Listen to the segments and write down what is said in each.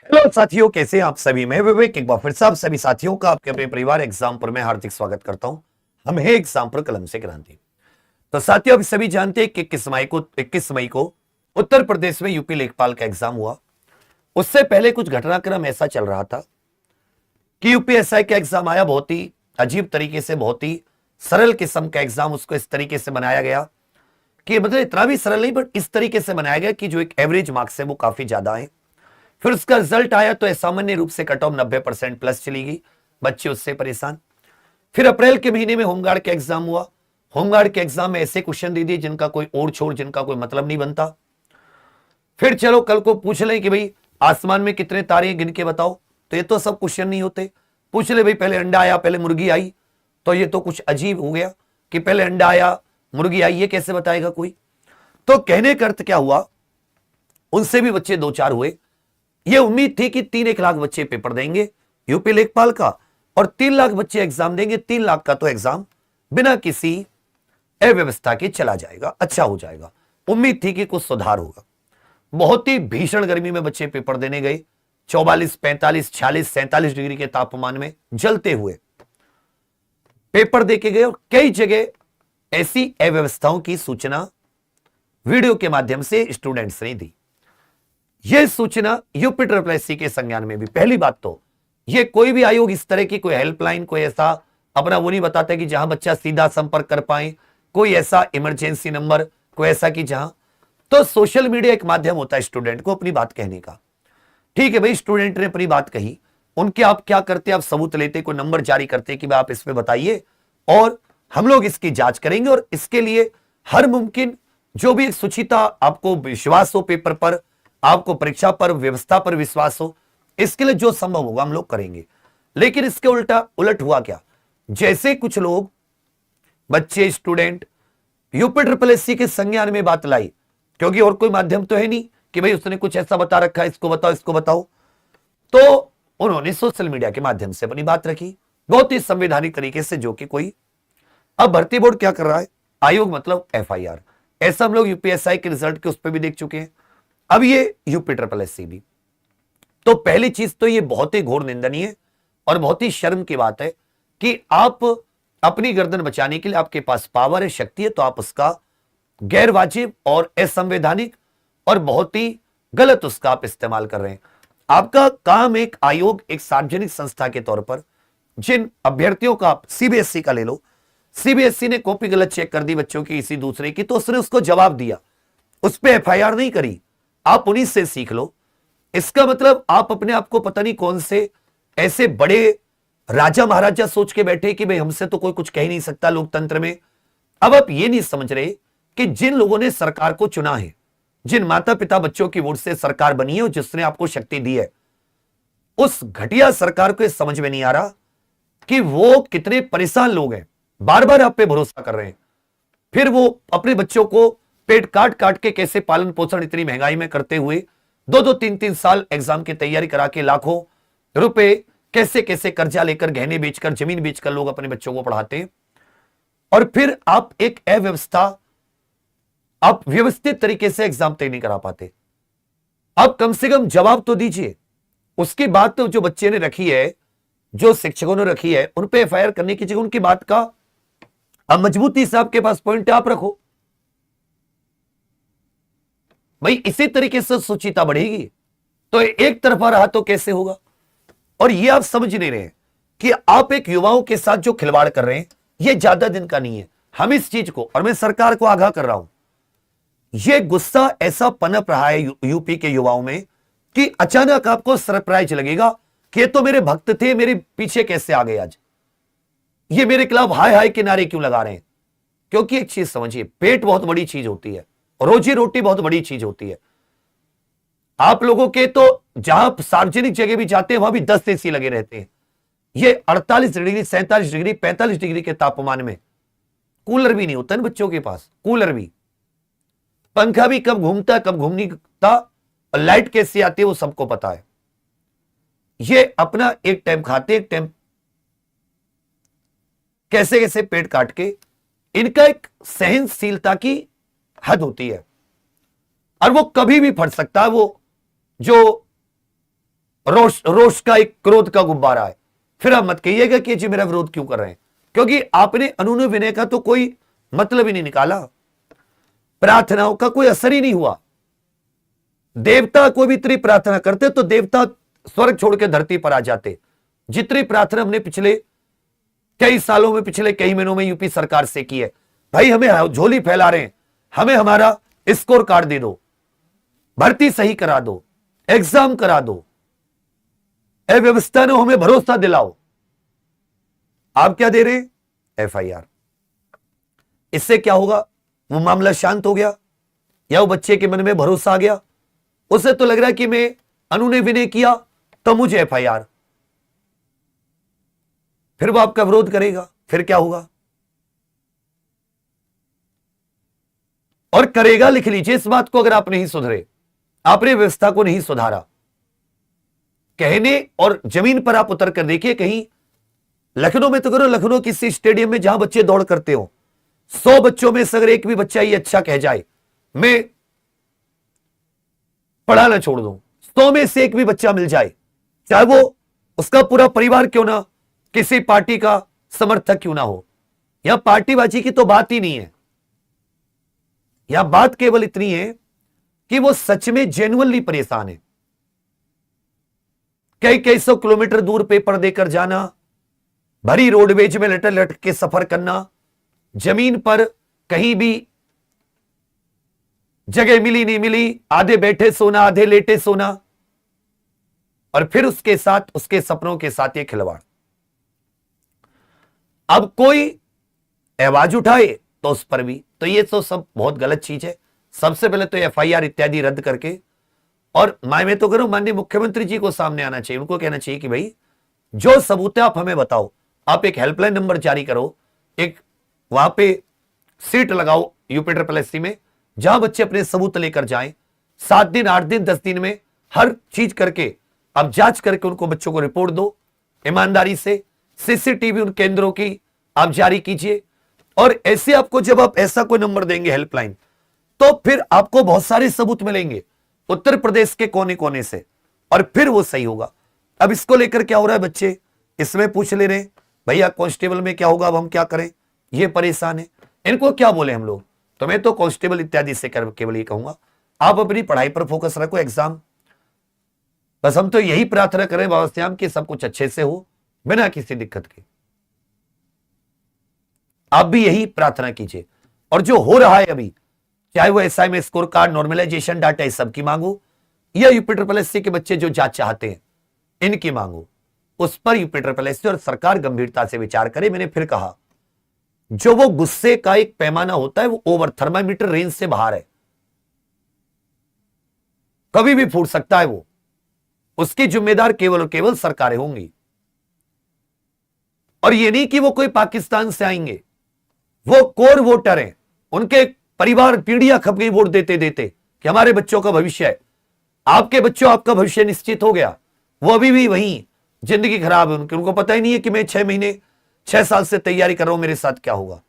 Hello साथियों, कैसे हैं आप सभी। मैं विवेक एक बार फिर से आप सभी साथियों का आपके अपने परिवार एग्जाम पर मैं हार्दिक स्वागत करता हूं। हम है एग्जाम पर कलम से क्रांति। तो साथियों, आप सभी जानते हैं कि 21 मई को उत्तर प्रदेश में यूपी लेखपाल का एग्जाम हुआ। उससे पहले कुछ घटनाक्रम ऐसा चल रहा था कि यूपीएसआई का एग्जाम आया, बहुत ही अजीब तरीके से, बहुत ही सरल किस्म का एग्जाम उसको इस तरीके से बनाया गया कि मतलब इतना भी सरल नहीं, बट इस तरीके से बनाया गया कि जो एक एवरेज मार्क्स है वो काफी ज्यादा है। फिर उसका रिजल्ट आया तो सामान्य रूप से कट ऑफ 90% प्लस चली गई, बच्चे उससे परेशान। फिर अप्रैल के महीने में होमगार्ड का एग्जाम हुआ। होमगार्ड के एग्जाम में ऐसे क्वेश्चन दे दिए जिनका कोई ओर छोड़, जिनका कोई मतलब नहीं बनता। फिर चलो कल को पूछ लें कि भाई आसमान में कितने तारे हैं, गिन के बताओ, तो ये तो सब क्वेश्चन नहीं होते। पूछ ले भाई पहले अंडा आया पहले मुर्गी आई, तो ये तो कुछ अजीब हो गया कि पहले अंडा आया मुर्गी आई, ये कैसे बताएगा कोई। तो कहने का अर्थ क्या हुआ, उनसे भी बच्चे दो चार हुए। ये उम्मीद थी कि 3-1 लाख बच्चे पेपर देंगे यूपी लेखपाल का और 3 लाख बच्चे एग्जाम देंगे। 3 लाख का तो एग्जाम बिना किसी अव्यवस्था के चला जाएगा, अच्छा हो जाएगा। उम्मीद थी कि कुछ सुधार होगा। बहुत ही भीषण गर्मी में बच्चे पेपर देने गए, 44, 45, 46, 47 डिग्री के तापमान में जलते हुए पेपर देके गए। और कई जगह ऐसी अव्यवस्थाओं की सूचना वीडियो के माध्यम से स्टूडेंट्स ने दी। यह सूचना यूपी ट्रिपल के संज्ञान में भी। पहली बात तो यह कोई भी आयोग इस तरह की कोई हेल्पलाइन, कोई ऐसा अपना वो नहीं बताता कि जहां बच्चा सीधा संपर्क कर पाए, कोई ऐसा इमरजेंसी नंबर, कोई ऐसा कि जहां। तो सोशल मीडिया एक माध्यम होता है स्टूडेंट को अपनी बात कहने का। ठीक है भाई, स्टूडेंट ने अपनी बात कही, उनके आप क्या करते, आप सबूत लेते, कोई नंबर जारी करते कि भाई आप इसमें बताइए और हम लोग इसकी जांच करेंगे और इसके लिए हर मुमकिन जो भी सुचिता, आपको विश्वास हो पेपर पर, आपको परीक्षा पर, व्यवस्था पर विश्वास हो, इसके लिए जो संभव होगा हम लोग करेंगे। लेकिन इसके उलट हुआ क्या, जैसे कुछ लोग, बच्चे, स्टूडेंट यूपी ट्रिपल एससी के संज्ञान में बात लाई, क्योंकि और कोई माध्यम तो है नहीं कि भाई उसने कुछ ऐसा बता रखा है, इसको बताओ इसको बताओ, तो उन्होंने सोशल मीडिया के माध्यम से अपनी बात रखी बहुत ही संवैधानिक तरीके से, जो कि कोई। अब भर्ती बोर्ड क्या कर रहा है, आयोग मतलब एफआईआर, ऐसा हम लोग यूपीएसआई के रिजल्ट के उस पर भी देख चुके हैं। अब ये यूपी ट्रिपल एससी भी। तो पहली चीज तो ये बहुत ही घोर निंदनीय और बहुत ही शर्म की बात है कि आप अपनी गर्दन बचाने के लिए, आपके पास पावर है, शक्ति है, तो आप उसका गैर वाजिब और असंवैधानिक और बहुत ही गलत उसका आप इस्तेमाल कर रहे हैं। आपका काम एक आयोग, एक सार्वजनिक संस्था के तौर पर जिन अभ्यर्थियों का, आप सीबीएसई का ले लो, सीबीएसई ने कॉपी गलत चेक कर दी बच्चों की किसी दूसरे की, तो उसने उसको जवाब दिया, उस पर एफआईआर नहीं करी। आप उन्हीं से सीख लो। इसका मतलब आप अपने आप को पता नहीं कौन से ऐसे बड़े राजा महाराजा सोच के बैठे कि भाई हमसे तो कोई कुछ कह ही नहीं सकता लोकतंत्र में। अब आप ये नहीं समझ रहे कि जिन लोगों ने सरकार को चुना है, जिन माता पिता बच्चों की वोट से सरकार बनी है और जिसने आपको शक्ति दी है, उस घटिया सरकार को समझ में नहीं आ रहा कि वो कितने परेशान लोग हैं, बार बार आप पे भरोसा कर रहे हैं, फिर वो अपने बच्चों को पेट काट काट के कैसे पालन पोषण इतनी महंगाई में करते हुए 2-2, 3-3 साल एग्जाम की तैयारी करा के लाखों रुपए कैसे कैसे कर्जा लेकर, गहने बेचकर, जमीन बेचकर लोग अपने बच्चों को पढ़ाते हैं। और फिर आप एक अव्यवस्था, आप व्यवस्थित तरीके से एग्जाम तय नहीं करा पाते। आप कम से कम जवाब तो दीजिए। उसकी बात तो जो बच्चे ने रखी है, जो शिक्षकों ने रखी है, उन पे एफआईआर करने की जगह उनकी बात का अब मजबूती से आपके पास पॉइंट आप रखो। भाई इसी तरीके से सुचिता बढ़ेगी, तो एक तरफा रहा तो कैसे होगा। और ये आप समझ नहीं रहे कि आप एक युवाओं के साथ जो खिलवाड़ कर रहे हैं, ये ज्यादा दिन का नहीं है। हम इस चीज को, और मैं सरकार को आगाह कर रहा हूं, ये गुस्सा ऐसा पनप रहा है यूपी के युवाओं में कि अचानक आपको सरप्राइज लगेगा कि ये तो मेरे भक्त थे, मेरे पीछे कैसे आ गए आज, ये मेरे खिलाफ हाय हाय के नारे क्यों लगा रहे हैं। क्योंकि एक चीज समझिए, पेट बहुत बड़ी चीज होती है, रोजी रोटी बहुत बड़ी चीज होती है। आप लोगों के तो जहां सार्वजनिक जगह भी जाते हैं वहां भी 10 एसी लगे रहते हैं। ये 48 डिग्री, 47 डिग्री, 45 डिग्री के तापमान में कूलर भी नहीं होता है बच्चों के पास, कूलर भी, पंखा भी कब घूमता कब घूम नहीं था, और लाइट कैसे आती है वो सबको पता है। ये अपना एक टाइम खाते, एक टाइम कैसे कैसे पेट काट के, इनका एक सहनशीलता की हद होती है और वो कभी भी फट सकता है। वो जो रोष रोष का एक क्रोध का गुब्बारा है। फिर आप मत कहिएगा कि जी मेरा विरोध क्यों कर रहे हैं, क्योंकि आपने अनुनय विनय का तो कोई मतलब ही नहीं निकाला, प्रार्थनाओं का कोई असर ही नहीं हुआ। देवता कोई भी इतनी प्रार्थना करते तो देवता स्वर्ग छोड़ के धरती पर आ जाते। जितनी प्रार्थना हमने पिछले कई सालों में, पिछले कई महीनों में यूपी सरकार से की है, भाई हमें झोली फैला रहे हैं, हमें हमारा स्कोर कार्ड दे दो, भर्ती सही करा दो, एग्जाम करा दो, व्यवस्था ने हमें भरोसा दिलाओ। आप क्या दे रहे हैं? एफआईआर। इससे क्या होगा? वो मामला शांत हो गया या वो बच्चे के मन में भरोसा आ गया? उसे तो लग रहा है कि मैं अनुनय विनय किया तो मुझे एफआईआर, फिर वो आपका विरोध करेगा। फिर क्या होगा? और करेगा, लिख लीजिए इस बात को, अगर आप नहीं सुधरे, आपने व्यवस्था को नहीं सुधारा, कहने और जमीन पर आप उतर कर देखिए। कहीं लखनऊ में तो करो, लखनऊ किसी स्टेडियम में जहां बच्चे दौड़ करते हो, 100 बच्चों में से अगर एक भी बच्चा ये अच्छा कह जाए मैं पढ़ाना छोड़ दूं, 100 में से एक भी बच्चा मिल जाए, चाहे वो उसका पूरा परिवार क्यों ना किसी पार्टी का समर्थक क्यों ना हो, यहां पार्टीबाजी की तो बात ही नहीं है। यहां बात केवल इतनी है कि वो सच में जेन्युइनली परेशान है। कई कई सौ किलोमीटर दूर पेपर देकर जाना, भरी रोडवेज में लटक लटक के सफर करना, जमीन पर कहीं भी जगह मिली नहीं मिली, आधे बैठे सोना, आधे लेटे सोना, और फिर उसके साथ, उसके सपनों के साथ ये खिलवाड़। अब कोई आवाज उठाए तो उस पर भी, तो ये तो सब बहुत गलत चीज है। सबसे पहले तो एफआईआर इत्यादि रद्द करके, और मैं तो करूं माननीय मुख्यमंत्री जी को सामने आना चाहिए, उनको कहना चाहिए कि भाई जो सबूत है आप हमें बताओ। आप एक हेल्पलाइन नंबर जारी करो, एक वहां पे सीट लगाओ यूपी SSSC में, जहां बच्चे अपने सबूत लेकर जाएं। 7 दिन, 8 दिन, 10 दिन में हर चीज करके आप जांच करके उनको, बच्चों को रिपोर्ट दो ईमानदारी से। सीसीटीवी उन केंद्रों की आप जारी कीजिए, और ऐसे आपको जब आप ऐसा कोई नंबर देंगे हेल्पलाइन, तो फिर आपको बहुत सारे सबूत मिलेंगे उत्तर प्रदेश के कोने कोने से, और फिर वो सही होगा। अब इसको लेकर क्या हो रहा है, बच्चे इसमें पूछ ले रहे हैं भैया कांस्टेबल में क्या होगा, अब हम क्या करें, ये परेशान है। इनको क्या बोले हम लोग? तो मैं तो कांस्टेबल इत्यादि से केवल ये कहूंगा, आप अपनी पढ़ाई पर फोकस रखो, एग्जाम, बस हम तो यही प्रार्थना करें बाबा श्याम कि सब कुछ अच्छे से हो, बिना किसी दिक्कत के। आप भी यही प्रार्थना कीजिए। और जो हो रहा है अभी, चाहे वो एसआई में स्कोर कार्ड, नॉर्मलाइजेशन डाटा, इस सब की मांगो, या यूपी SSSC के बच्चे जो जांच चाहते हैं इनकी मांगो, उस पर यूपी SSSC और सरकार गंभीरता से विचार करे। मैंने फिर कहा, जो वो गुस्से का एक पैमाना होता है वो ओवर थर्मामीटर रेंज से बाहर है, कभी भी फूट सकता है वो, उसकी जिम्मेदार केवल और केवल सरकारें होंगी। और ये नहीं कि वो कोई पाकिस्तान से आएंगे, वो कोर वोटर हैं, उनके परिवार पीढ़ियां खप गई वोट देते देते कि हमारे बच्चों का भविष्य है। आपके बच्चों, आपका भविष्य निश्चित हो गया, वो अभी भी वहीं, जिंदगी खराब है उनकी, उनको पता ही नहीं है कि मैं 6 महीने 6 साल से तैयारी कर रहा हूं, मेरे साथ क्या होगा।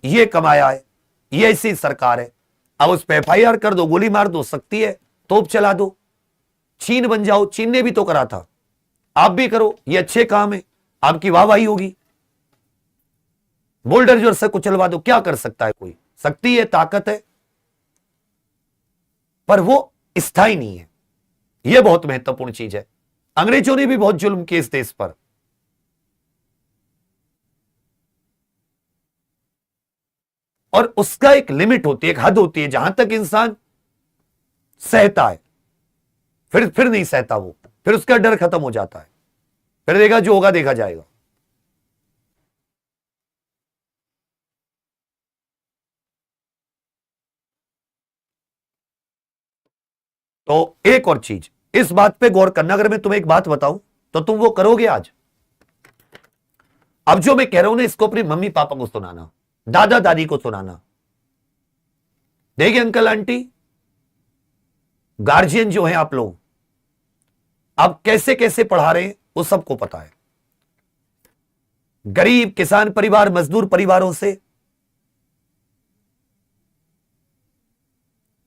ये कमाया है, ये ऐसी सरकार है। अब उस पर एफआईआर कर दो, गोली मार दो, सकती है तोप चला दो, चीन बन जाओ। चीन ने भी तो करा था, आप भी करो, ये अच्छे काम है, आपकी वाहवाही होगी। बोल्डर जो से कुचलवा दो, क्या कर सकता है कोई? शक्ति है, ताकत है, पर वो स्थायी नहीं है। यह बहुत महत्वपूर्ण चीज है। अंग्रेजों ने भी बहुत जुल्म किए इस देश पर, और उसका एक लिमिट होती है, एक हद होती है, जहां तक इंसान सहता है, फिर नहीं सहता वो, फिर उसका डर खत्म हो जाता है, फिर देखा जो होगा देखा जाएगा। तो एक और चीज, इस बात पे गौर करना, अगर मैं तुम्हें एक बात बताऊं तो तुम वो करोगे आज? अब जो मैं कह रहा हूं ना, इसको अपनी मम्मी पापा को सुनाना, दादा दादी को सुनाना। देखिए अंकल आंटी, गार्जियन जो है आप लोग, आप कैसे कैसे पढ़ा रहे हैं वो सबको पता है। गरीब किसान परिवार, मजदूर परिवारों से,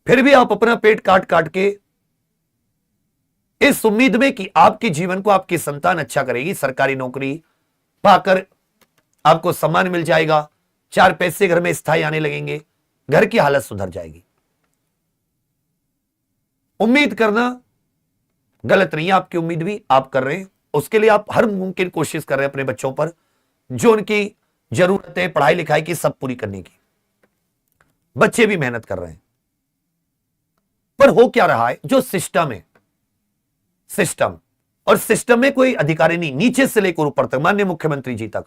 फिर भी आप अपना पेट काट काट के इस उम्मीद में कि आपके जीवन को आपकी संतान अच्छा करेगी, सरकारी नौकरी पाकर आपको सम्मान मिल जाएगा, 4 पैसे घर में स्थायी आने लगेंगे, घर की हालत सुधर जाएगी। उम्मीद करना गलत नहीं है, आपकी उम्मीद भी आप कर रहे हैं, उसके लिए आप हर मुमकिन कोशिश कर रहे हैं अपने बच्चों पर, जो उनकी जरूरत है पढ़ाई लिखाई की सब पूरी करने की। बच्चे भी मेहनत कर रहे हैं, पर हो क्या रहा है, जो सिस्टम है, सिस्टम, और सिस्टम में कोई अधिकारी नहीं, नीचे से लेकर ऊपर तक, माननीय मुख्यमंत्री जी तक,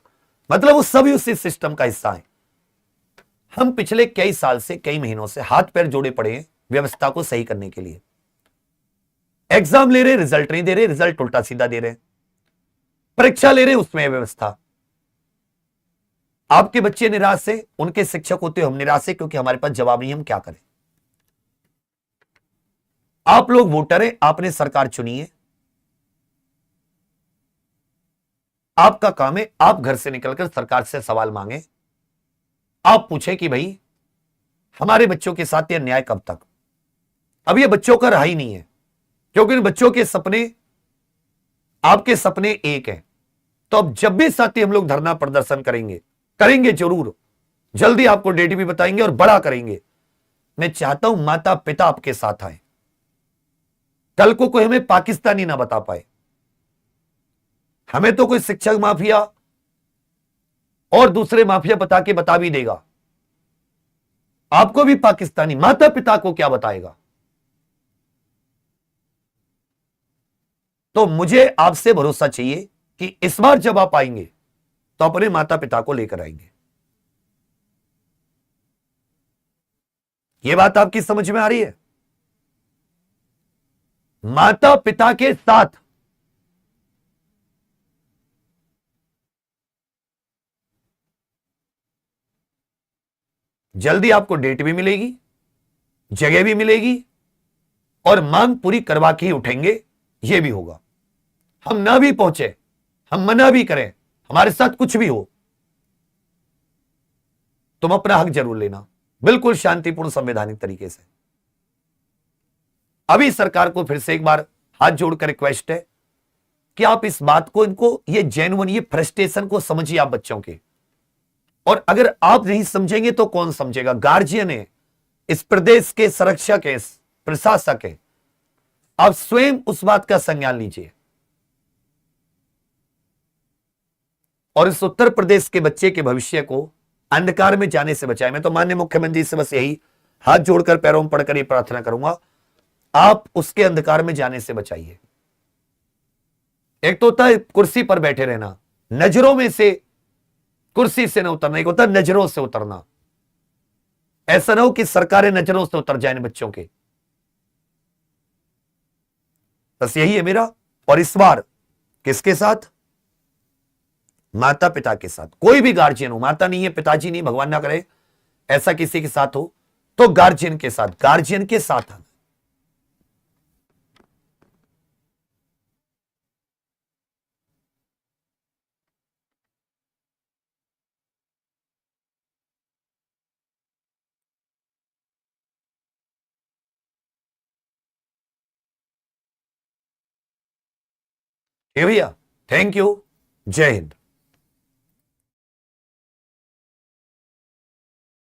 मतलब वो सभी उसी सिस्टम का हिस्सा है। हम पिछले कई साल से, कई महीनों से हाथ पैर जोड़े पड़े हैं व्यवस्था को सही करने के लिए। एग्जाम ले रहे, रिजल्ट नहीं दे रहे, रिजल्ट उल्टा सीधा दे रहे, परीक्षा ले रहे, उसमें व्यवस्था। आपके बच्चे निराश है, उनके शिक्षक होते हम निराश है, क्योंकि हमारे पास जवाब नहीं, हम क्या करें। आप लोग वोटर हैं, आपने सरकार चुनी है, आपका काम है आप घर से निकलकर सरकार से सवाल मांगे, आप पूछे कि भाई हमारे बच्चों के साथ यह न्याय कब तक। अब यह बच्चों का रहा ही नहीं है, क्योंकि इन बच्चों के सपने, आपके सपने एक हैं। तो अब जब भी साथी हम लोग धरना प्रदर्शन करेंगे जरूर, जल्दी आपको डेट भी बताएंगे और बड़ा करेंगे। मैं चाहता हूं माता पिता आपके साथ आए, कल को कोई हमें पाकिस्तानी ना बता पाए। हमें तो कोई शिक्षक माफिया और दूसरे माफिया बता भी देगा, आपको भी पाकिस्तानी, माता पिता को क्या बताएगा। तो मुझे आपसे भरोसा चाहिए कि इस बार जब आप आएंगे तो अपने माता पिता को लेकर आएंगे। यह बात आपकी समझ में आ रही है? माता पिता के साथ जल्दी आपको डेट भी मिलेगी, जगह भी मिलेगी, और मांग पूरी करवा के ही उठेंगे, यह भी होगा। हम ना भी पहुंचे, हम मना भी करें, हमारे साथ कुछ भी हो, तुम अपना हक जरूर लेना, बिल्कुल शांतिपूर्ण संवैधानिक तरीके से। अभी सरकार को फिर से एक बार हाथ जोड़कर रिक्वेस्ट है कि आप इस बात को, इनको, ये जेन्युइन, ये फ्रस्ट्रेशन को समझिए आप बच्चों के। और अगर आप नहीं समझेंगे तो कौन समझेगा? गार्जियन है, इस प्रदेश के संरक्षक है, प्रशासक है। आप स्वयं उस बात का संज्ञान लीजिए और इस उत्तर प्रदेश के बच्चे के भविष्य को अंधकार में जाने से बचाए। मैं तो माननीय मुख्यमंत्री से बस यही हाथ जोड़कर पैरों में पड़कर ये प्रार्थना करूंगा, आप उसके अंधकार में जाने से बचाइए। एक तो होता है कुर्सी पर बैठे रहना, नजरों में से, कुर्सी से न उतरना, एक होता है नजरों से उतरना। ऐसा ना हो कि सरकारें नजरों से उतर जाए बच्चों के। बस यही है मेरा। और इस बार किसके साथ? माता पिता के साथ। कोई भी गार्जियन हो, माता नहीं है, पिताजी नहीं, भगवान ना करे ऐसा किसी के साथ हो, तो गार्जियन के साथ, गार्जियन के साथ आना। भैया, थैंक यू, जय हिंद।